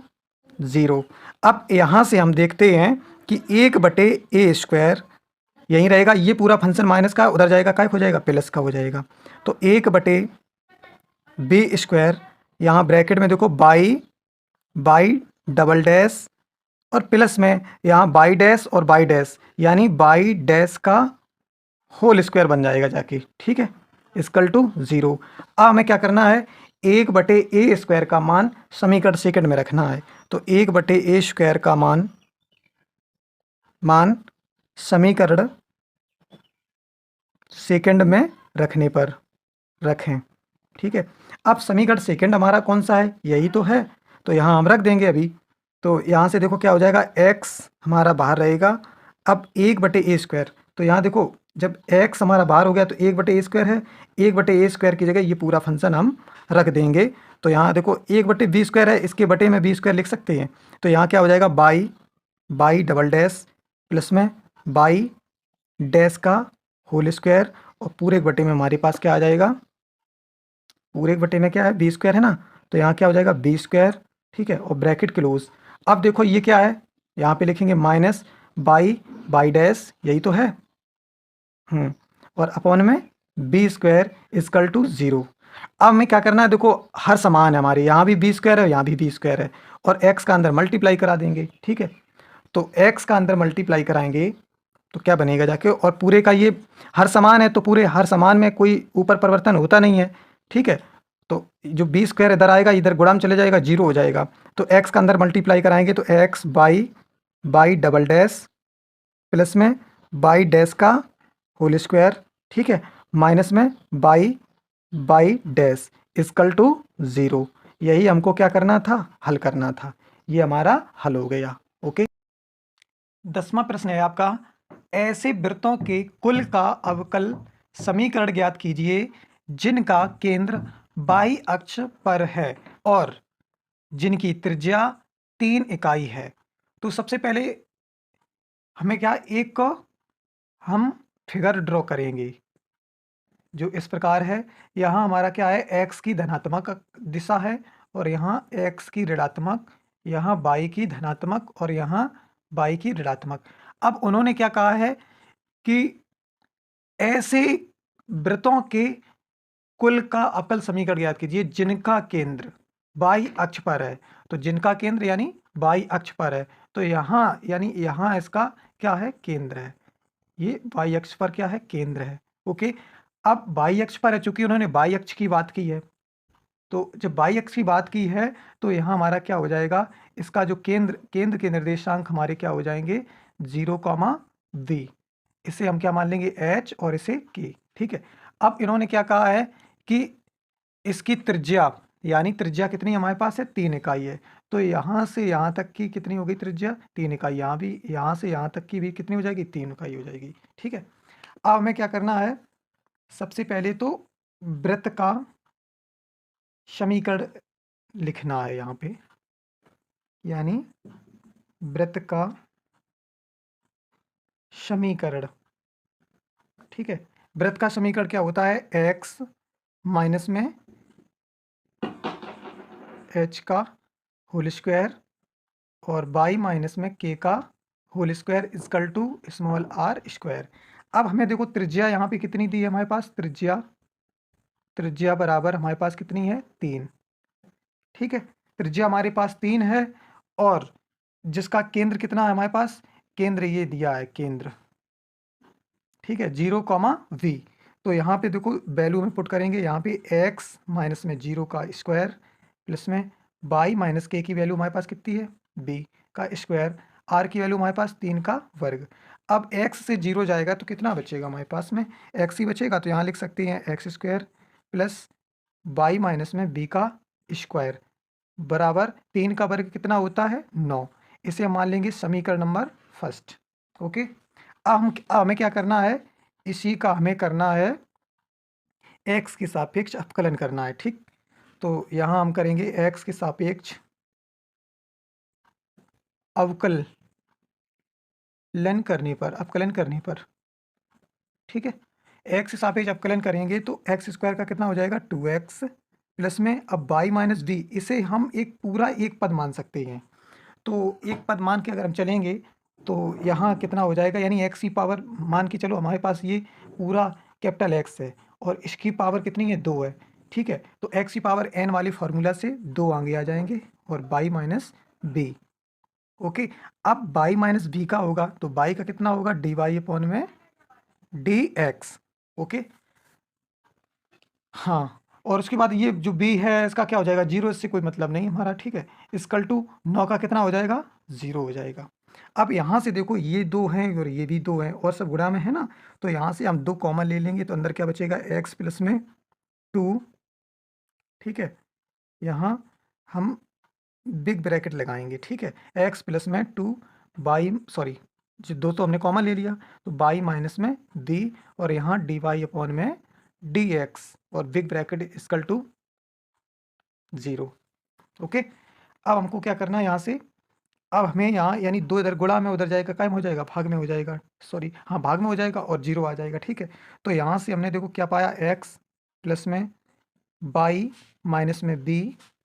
0। अब यहाँ से हम देखते हैं कि 1/a² यहीं रहेगा, ये पूरा फंक्शन माइनस का उधर जाएगा, काय हो जाएगा, प्लस का हो जाएगा। तो 1/b², यहाँ ब्रैकेट में देखो बाई डबल डैश और प्लस में यहाँ बाई डैश और बाई डैश, यानी बाई डैश का होल स्क्वायर बन जाएगा जाके, ठीक है, इक्वल टू 0। अब हमें क्या करना है, 1/a² का मान समीकरण सेकंड में रखना है। तो 1/a² का मान समीकरण सेकंड में रखने पर रखें, ठीक है। अब समीकरण सेकंड हमारा कौन सा है, यही तो है, तो यहाँ हम रख देंगे अभी। तो यहाँ से देखो क्या हो जाएगा, x हमारा बाहर रहेगा। अब 1/a², तो यहाँ देखो जब x हमारा बाहर हो गया तो 1/a² है, 1/a² की जगह ये पूरा फंक्शन हम रख देंगे। तो यहाँ देखो 1/b² है, इसके बटे में b² लिख सकते हैं। तो यहाँ क्या हो जाएगा, बाई डबल डैश प्लस में बाई डैश का होल स्क्वायर, और पूरे एक बटे में हमारे पास क्या आ जाएगा, पूरे एक बटे में क्या है, b² है ना, तो यहाँ क्या हो जाएगा, b², ठीक है, और ब्रैकेट क्लोज। अब देखो ये क्या है, यहाँ पे लिखेंगे माइनस बाई डैश, यही तो है, और अपॉन में b² इक्वल टू 0। अब हमें क्या करना है, देखो हर समान है हमारे, यहाँ भी b² है, यहाँ भी b² है, और x का अंदर मल्टीप्लाई करा देंगे, ठीक है। तो x का अंदर मल्टीप्लाई कराएंगे तो क्या बनेगा जाके, और पूरे का ये हर समान है, तो पूरे हर समान में कोई ऊपर परिवर्तन होता नहीं है, ठीक है। तो जो b² इधर आएगा, इधर गुणा में चले जाएगा, 0 हो जाएगा। तो x का अंदर मल्टीप्लाई कराएंगे तो x by double dash plus में बाई डैश का होल स्क्वायर, ठीक है, माइनस में बाई डैश इक्वल टू 0। यही हमको क्या करना था, हल करना था। ये हमारा हल हो गया, ओके। 10वां प्रश्न है आपका, ऐसे वृत्तों के कुल का अवकल समीकरण ज्ञात कीजिए जिनका केंद्र बाई अक्ष पर है और जिनकी त्रिज्या 3 इकाई है। तो सबसे पहले हमें क्या, एक को हम फिगर ड्रॉ करेंगे जो इस प्रकार है। यहाँ हमारा क्या है, x की धनात्मक दिशा है, और यहाँ x की ऋणात्मक, यहाँ y की धनात्मक, और यहाँ y की ऋणात्मक। अब उन्होंने क्या कहा है कि ऐसे वृत्तों के कुल का अवकल समीकरण ज्ञात कीजिए जिनका केंद्र बाई अक्ष पर है। तो जिनका केंद्र यानी बाई अक्ष पर है, तो यहाँ यानी यहाँ इसका क्या है, केंद्र है, ये बाई अक्ष पर क्या है, केंद्र है, ओके। अब बाई अक्ष पर है, चूंकि उन्होंने बाई अक्ष की बात की है, तो जब बाई अक्ष की बात की है तो यहाँ हमारा क्या हो जाएगा, इसका जो केंद्र के निर्देशांक हमारे क्या हो जाएंगे, 0,v, इसे हम क्या मान लेंगे, h, और इसे k, ठीक है। अब इन्होंने क्या कहा है कि इसकी त्रिज्या, यानी त्रिज्या कितनी हमारे पास है, 3 इकाई है। तो यहाँ से यहाँ तक की कितनी हो गई त्रिज्या, 3 इकाई, यहाँ भी यहाँ से यहाँ तक की भी कितनी हो जाएगी, 3 इकाई हो जाएगी, ठीक है। अब हमें क्या करना है, सबसे पहले तो वृत्त का समीकरण लिखना है यहाँ पे, यानी वृत्त का समीकरण। ठीक है, वृत्त का समीकरण क्या होता है? एक्स माइनस में एच का होल स्क्वायर और बाई माइनस में के का whole square equal to small R square. अब हमें देखो त्रिज्या यहाँ पे कितनी दी है हमारे पास, त्रिज्या त्रिज्या बराबर हमारे पास कितनी है? 3। ठीक है, त्रिज्या हमारे पास 3 है और जिसका केंद्र कितना है हमारे पास? केंद्र ये दिया है केंद्र। ठीक है, 0, v। तो यहाँ पे देखो वैल्यू में पुट करेंगे, यहाँ पे x माइनस में 0 का स्क्वायर प्लस में बाई माइनस के की वैल्यू हमारे पास कितनी है? b का स्क्वायर, r की वैल्यू हमारे पास 3 का वर्ग। अब x से 0 जाएगा तो कितना बचेगा हमारे पास में? x ही बचेगा, तो यहाँ लिख सकते हैं x square plus by minus में b का स्क्वायर बराबर 3 का वर्ग कितना होता है? 9। इसे हम मान लेंगे समीकरण नंबर फर्स्ट। ओके, अब हमें क्या करना है? इसी का हमें करना है x के सापेक्ष अवकलन करना है। ठीक, तो यहाँ हम करेंगे x के सापेक्ष अवकलन अवकलन करने पर ठीक है, x के सापेक्ष अवकलन करेंगे तो एक्स स्क्वायर का कितना हो जाएगा? 2x प्लस में अब y माइनस डी, इसे हम एक पूरा एक पद मान सकते हैं। तो एक पद मान के अगर हम चलेंगे तो यहाँ कितना हो जाएगा, यानी एक्स की पावर मान के चलो, हमारे पास ये पूरा कैपिटल एक्स है और इसकी पावर कितनी है? 2 है। ठीक है, तो एक्स की पावर n वाले फार्मूला से 2 आगे आ जाएंगे और बाई माइनस बी। ओके, अब बाई माइनस बी का होगा तो बाई का कितना होगा? डी वाई अपॉन में डी एक्स। ओके, हाँ, और उसके बाद ये जो b है इसका क्या हो जाएगा? 0, इससे कोई मतलब नहीं हमारा। ठीक है, इसकल टू 9 का कितना हो जाएगा? 0 हो जाएगा। अब यहाँ से देखो ये 2 हैं और ये भी 2 हैं और सब गुणा में है ना, तो यहाँ से हम 2 कॉमन ले लेंगे तो अंदर क्या बचेगा? x प्लस में 2। ठीक है, यहाँ हम बिग ब्रैकेट लगाएंगे। ठीक है, x प्लस में 2 बाई सॉरी जो 2 तो हमने कॉमन ले लिया, तो बाई माइनस में d और यहाँ डी वाई अपॉन में डी एक्स और big bracket equal to 0। Okay, अब हमको क्या करना है यहाँ से? अब हमें यहाँ यानी 2 इधर गुणा में उधर जाएगा, काय में हो जाएगा? भाग में हो जाएगा, सॉरी हाँ भाग में हो जाएगा और 0 आ जाएगा। ठीक है, तो यहाँ से हमने देखो क्या पाया? x प्लस में बाई माइनस में b।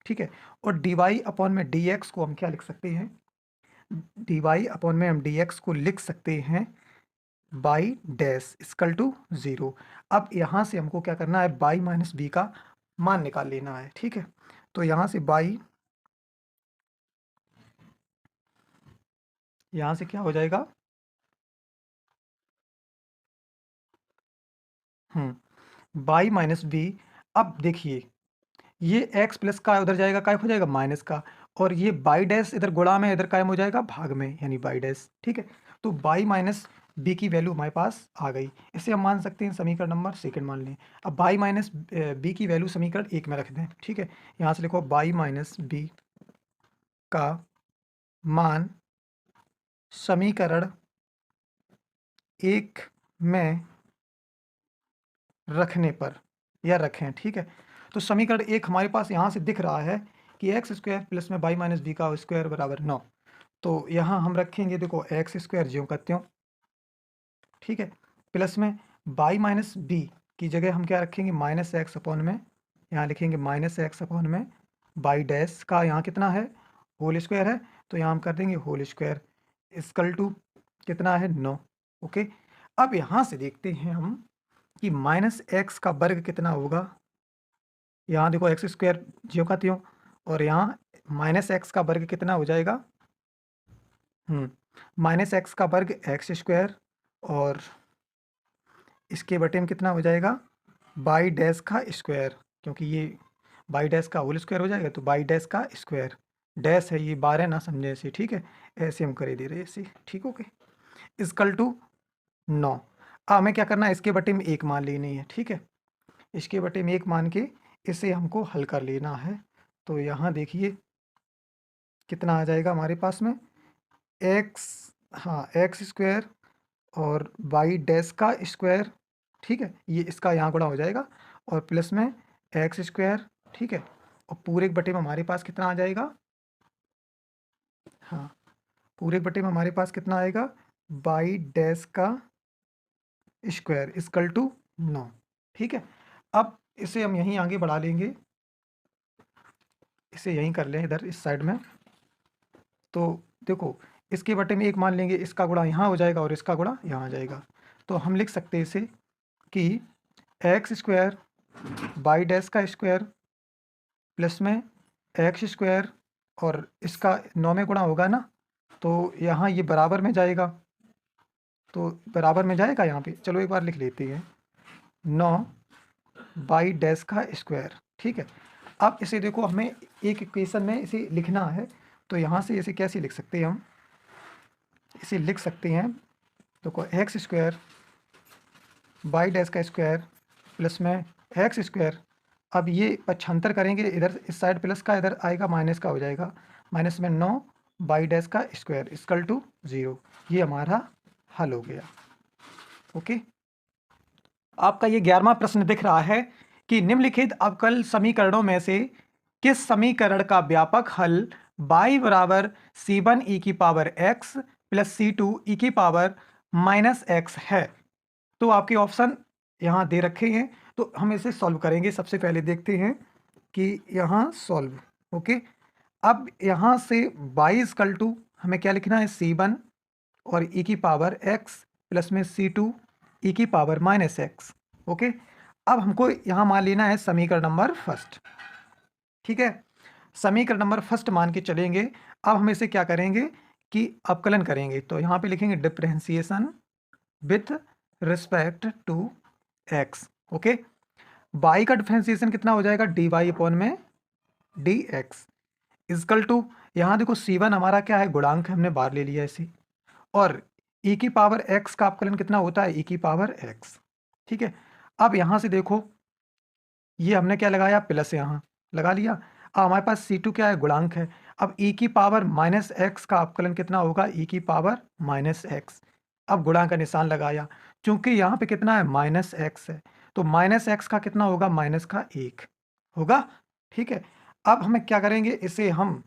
ठीक है, और डी वाई अपॉन में डी एक्स को हम क्या लिख सकते हैं? डी वाई अपॉन में हम डी एक्स को लिख सकते हैं बाई डैश इक्वल टू 0। अब यहाँ से हमको क्या करना है? बाई माइनस बी का मान निकाल लेना है। ठीक है, तो यहाँ से बाई, यहाँ से क्या हो जाएगा? Y minus B. अब देखिए ये x प्लस का उधर जाएगा, काय हो जाएगा? माइनस का, और ये बाई डैश इधर गुणा में इधर कायम हो जाएगा भाग में, यानी बाई डैश। ठीक है, तो बाई माइनस बी की वैल्यू हमारे पास आ गई। इसे हम मान सकते हैं समीकरण नंबर सेकंड मान लें। अब बाई माइनस बी की वैल्यू समीकरण 1 में रख दें। ठीक है, यहाँ से लिखो बाई माइनस बी का मान समीकरण 1 में रखने पर या रखें। ठीक है, तो समीकरण 1 हमारे पास यहाँ से दिख रहा है कि एक्स स्क्वायर प्लस में बाई माइनस बी का स्क्वायर बराबर 9। तो यहाँ हम रखेंगे देखो एक्स स्क्वायर ज्यों का त्यों। ठीक है, प्लस में बाई माइनस बी की जगह हम क्या रखेंगे? माइनस एक्स अपॉन में, यहाँ लिखेंगे माइनस एक्स अपॉन में बाई डैश का यहाँ कितना है? होल स्क्वायर है, तो यहाँ हम कर देंगे होल स्क्वायर इक्वल टू कितना है? 9। ओके, अब यहाँ से देखते हैं हम कि माइनस एक्स का वर्ग कितना होगा। यहाँ देखो एक्स स्क्वायर ज्यों का त्यों और यहाँ माइनस एक्स का वर्ग कितना हो जाएगा? माइनस एक्स का वर्ग एक्स स्क्वायर और इसके बटे में कितना हो जाएगा? बाई डैश का स्क्वायर, क्योंकि ये बाई डैश का होल स्क्वायर हो जाएगा तो बाई डैश का स्क्वायर। डैश है ये 12 ना समझे ऐसे। ठीक है, ऐसे हम करे दे रहे ऐसे। ठीक, ओके, इक्वल टू 9। अब हमें क्या करना है? इसके बटे में 1 मान लेनी है। ठीक है, इसके बटे में 1 मान के इसे हमको हल कर लेना है। तो यहाँ देखिए कितना आ जाएगा हमारे पास में? एक्स, हाँ एक्स स्क्वायर और बाई डैश का स्क्वायर ठीक है, ये इसका यहाँ गुणा हो जाएगा और प्लस में एक्स स्क्वायर, ठीक है, और पूरे एक बटे में हमारे पास कितना आ जाएगा, हाँ, पूरे एक बटे में हमारे पास कितना आएगा, बाई डैश का स्क्वायर इक्वल टू 9। ठीक है, अब इसे हम यहीं आगे बढ़ा लेंगे, इसे यहीं कर लें इधर इस साइड में। तो देखो, इसके बटे में एक मान लेंगे, इसका गुणा यहाँ हो जाएगा और इसका गुणा यहाँ आ जाएगा। तो हम लिख सकते हैं इसे कि एक्स स्क्वायर बाई डैश का स्क्वायर प्लस में एक्स स्क्वायर, और इसका 9 में गुणा होगा ना, तो यहाँ ये बराबर में जाएगा, तो बराबर में जाएगा यहाँ पे। चलो एक बार लिख लेते हैं, 9 बाई डैश का स्क्वायर। ठीक है, अब इसे देखो, हमें एक इक्वेशन में इसे लिखना है, तो यहाँ से इसे कैसे लिख सकते हैं हम, इसे लिख सकते हैं, देखो एक्स स्क्वायर बाई डैश का स्क्वायर प्लस में एक्स स्क्वायर। अब ये पक्षांतर करेंगे, इधर इस साइड प्लस का, इधर आएगा माइनस का हो जाएगा, माइनस में 9 बाई डैश का स्क्वायर इक्वल टू 0। ये हमारा हल हो गया। ओके, आपका ये 11वां प्रश्न दिख रहा है कि निम्नलिखित अवकल समीकरणों में से किस समीकरण का व्यापक हल y बराबर c1 e की power x plus c2 e की पावर माइनस x है। तो आपके ऑप्शन यहाँ दे रखे हैं, तो हम इसे सॉल्व करेंगे। सबसे पहले देखते हैं कि यहाँ सॉल्व। ओके, अब यहाँ से y इक्वल टू हमें क्या लिखना है, c1 और e की पावर x प्लस में c2 e की पावर माइनस x। ओके, अब हमको यहाँ मान लेना है समीकरण नंबर फर्स्ट। ठीक है, समीकरण नंबर फर्स्ट मान के चलेंगे। अब हम इसे क्या करेंगे कि अवकलन करेंगे, तो यहाँ पे लिखेंगे differentiation with respect to x। Okay, y का डिफरेंशिएशन कितना हो जाएगा, dy अपॉन में dx इजकल टू, यहाँ देखो c1 हमारा क्या है, गुणांक है, हमने बाहर ले लिया इसे, और e की पावर x का अवकलन कितना होता है, e की पावर x। ठीक है, अब यहाँ से देखो, ये हमने क्या लगाया, प्लस यहाँ लगा लिया। अब हमारे पास c2 क्या है, गुणांक है। अब e की पावर माइनस एक्स का अवकलन कितना होगा, e की पावर माइनस एक्स। अब गुणा का निशान लगाया, चूंकि यहाँ पे कितना है, माइनस एक्स है, तो माइनस एक्स का कितना होगा, माइनस का 1 होगा। ठीक है, अब हमें क्या करेंगे, इसे हम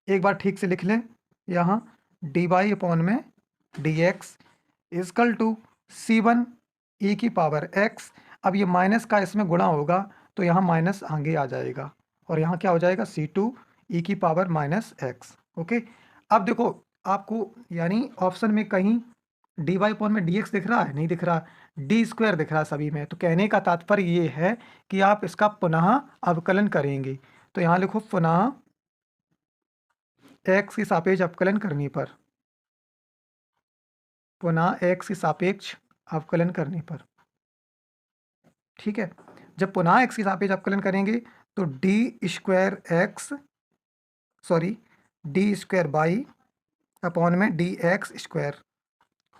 एक बार ठीक से लिख लें, यहाँ डी वाई अपॉन में D X equal to c1 e की पावर x। अब ये माइनस का इसमें गुणा होगा, तो यहाँ माइनस आगे आ जाएगा, और यहाँ क्या हो जाएगा, c2 e की पावर माइनस x। ओके, अब देखो आपको यानी ऑप्शन में कहीं डी वाई अपॉन में डी एक्स दिख रहा है, नहीं दिख रहा, डी स्क्वायर दिख रहा है सभी में। तो कहने का तात्पर्य ये है कि आप इसका पुनः अवकलन करेंगे, तो यहाँ लिखो पुनः x के सापेक्ष अवकलन करने पर, पुनः x के सापेक्ष अवकलन करने पर। ठीक है, जब पुनः x के सापेक्ष अवकलन करेंगे तो D square x, sorry D square Y upon में डी एक्स स्क्वायर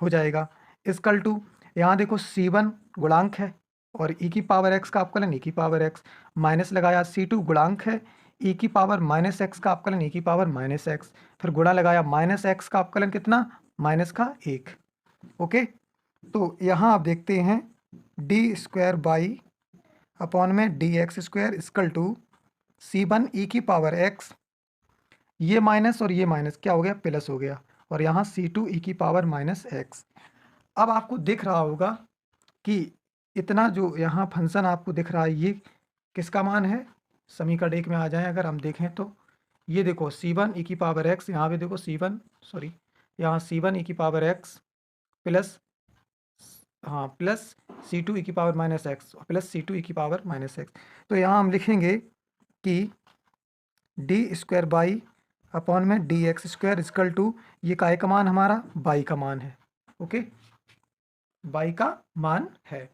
हो जाएगा इक्वल टू, यहाँ देखो c1 गुणांक है और e की पावर x का अवकलन e की पावर x, माइनस लगाया, c2 गुणांक है, e की पावर माइनस x का अवकलन e की पावर माइनस x, फिर गुणा लगाया, माइनस x का अवकलन कितना, माइनस का 1। ओके, तो यहाँ आप देखते हैं डी स्क्वायर बाई अपॉन में D X square equal to c1 e की पावर x, ये माइनस और ये माइनस क्या हो गया, प्लस हो गया, और यहाँ c2 e की पावर माइनस x। अब आपको दिख रहा होगा कि इतना जो यहाँ फंक्शन आपको दिख रहा है, ये किसका मान है, समीकरण 1 में आ जाए अगर हम देखें तो, ये देखो c1 e की पावर x, यहाँ पे देखो c1, सॉरी यहाँ c1 e की पावर x प्लस, हाँ प्लस c2 e की power minus X plus c2 e की पावर माइनस एक्स। तो यहाँ हम लिखेंगे कि डी स्क्वायर बाई अपॉन में D X square equal to, ये काय का मान, हमारा बाई का मान है। ओके, बाई का मान है।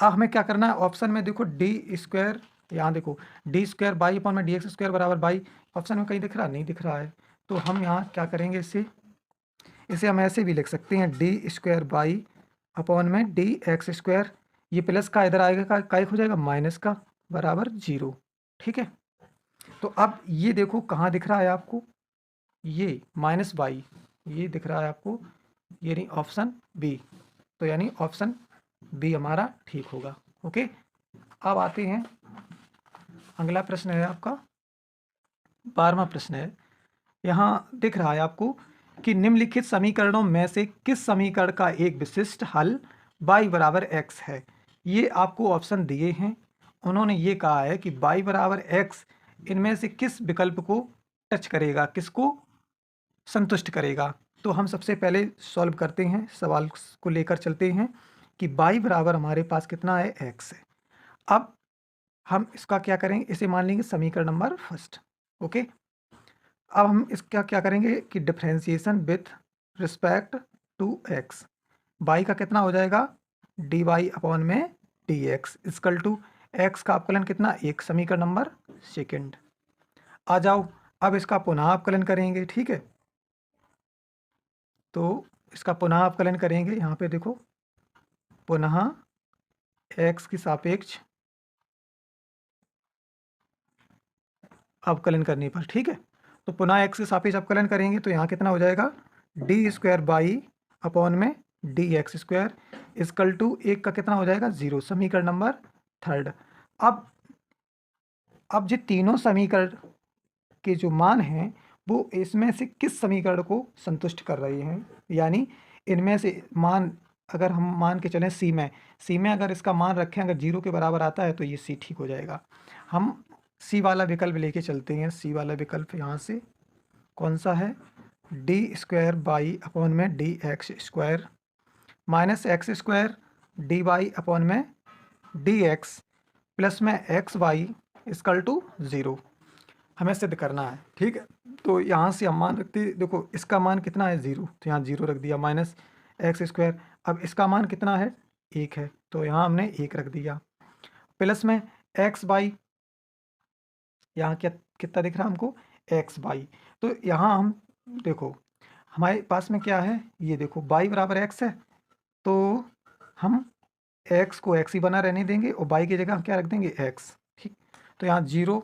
अब हमें क्या करना है, ऑप्शन में देखो डी स्क्वायर, यहाँ देखो डी स्क्वायर बाई अपॉन में डी एक्स स्क्वायर बराबर बाई, ऑप्शन में कहीं दिख रहा, नहीं दिख रहा है, तो हम यहाँ क्या करेंगे, इसे हम ऐसे भी लिख सकते हैं, डी स्क्वायर बाई अपॉन में डी एक्स स्क्वायर, ये प्लस का इधर आएगा, का हो जाएगा माइनस का, बराबर 0। ठीक है, तो अब ये देखो कहाँ दिख रहा है आपको, ये माइनस बाई, ये दिख रहा है आपको, ये नहीं ऑप्शन बी, तो यानी ऑप्शन बी हमारा ठीक होगा। ओके, अब आते हैं, अगला प्रश्न है आपका 12वां प्रश्न है। यहाँ दिख रहा है आपको कि निम्नलिखित समीकरणों में से किस समीकरण का एक विशिष्ट हल y बराबर x है। ये आपको ऑप्शन दिए हैं। उन्होंने ये कहा है कि y बराबर x इनमें से किस विकल्प को टच करेगा, किसको संतुष्ट करेगा। तो हम सबसे पहले सॉल्व करते हैं, सवाल को लेकर चलते हैं कि y बराबर हमारे पास कितना है, x है। अब हम इसका क्या करेंगे, इसे मान लेंगे समीकरण नंबर फर्स्ट। ओके, अब हम इसका क्या करेंगे कि differentiation with respect to X, Y का कितना हो जाएगा, डी वाई अपॉन में D X equal to X का अवकलन कितना, एक, समीकरण नंबर सेकंड। आ जाओ, अब इसका पुनः अवकलन करेंगे। ठीक है, तो इसका पुनः अवकलन करेंगे। यहाँ पे देखो, पुनः एक्स की सापेक्ष अवकलन करने पर, ठीक है, तो पुनः एक्स के सापेक्ष अवकलन करेंगे तो यहाँ कितना हो जाएगा, डी स्क्वायर बाई अपॉन में D X square equal to एक का कितना हो जाएगा, 0, समीकरण नंबर थर्ड। अब जो तीनों समीकरण के जो मान हैं वो इसमें से किस समीकरण को संतुष्ट कर रहे हैं, यानी इनमें से मान अगर हम मान के चलें सी में अगर इसका मान रखें, अगर 0 के बराबर आता है तो ये सी ठीक हो जाएगा। हम सी वाला विकल्प लेके चलते हैं। सी वाला विकल्प यहाँ से कौन सा है, डी स्क्वायर बाई अपॉन में D X square minus X square D Y upon में डी एक्स प्लस में एक्स वाई इजकल टू 0 हमें सिद्ध करना है। ठीक है, तो यहाँ से हम मान रखते, देखो इसका मान कितना है, 0, तो यहाँ 0 रख दिया, माइनस एक्स स्क्वायर, अब इसका मान कितना है, 1 है, तो यहाँ हमने 1 रख दिया, प्लस में एक्स बाई, यहाँ क्या कितना दिख रहा है हमको, एक्स बाई। तो यहाँ हम देखो हमारे पास में क्या है, ये देखो बाई बराबर एक्स है, तो हम एक्स को एक्स ही बना रहने देंगे और बाई की जगह हम क्या रख देंगे, एक्स। ठीक, तो यहाँ 0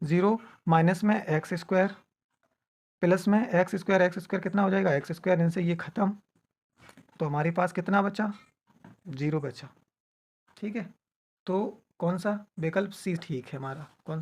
0 माइनस में एक्स स्क्वायर प्लस में एक्स स्क्वायर कितना हो जाएगा, एक्स स्क्वायर, इनसे ये खत्म, तो हमारे पास कितना बचा, 0 बचा। ठीक है, तो कौन सा विकल्प सी ठीक है हमारा, कौन सा।